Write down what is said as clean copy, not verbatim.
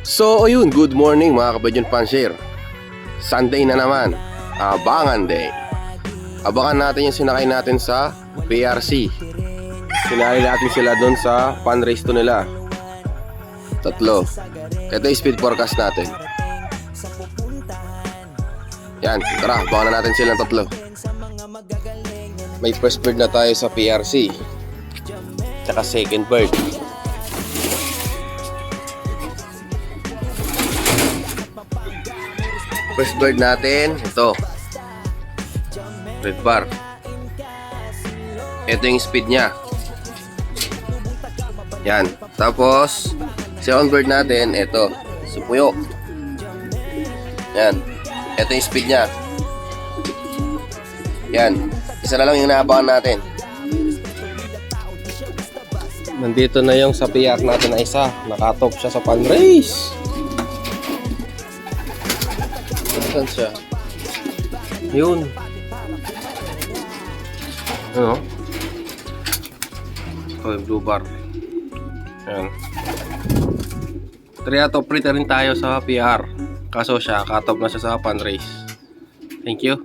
So ayun, good morning mga kabadyon Panshir. Sunday na naman, Abangan Day. Abangan natin yung sinakay natin sa PRC. Sinali natin sila doon sa fundraise to nila. Tatlo. Ito yung speed forecast natin. Yan, tara, abangan na natin silang tatlo. May first bird na tayo sa PRC, tsaka second bird. First bird natin, ito red bar. Ito yung speed nya. Yan. Tapos second bird natin, ito supuyo. Yan. Ito yung speed nya. Yan. Isa na lang yung naabangan natin. Nandito na yung sa PR natin na isa. Nakatop siya sa fundraise. Saan siya? Yun. Ano? Ito yung blue bar. Yan. Triato print rin tayo sa PR. Kaso siya, katop na siya sa fundraise. Thank you.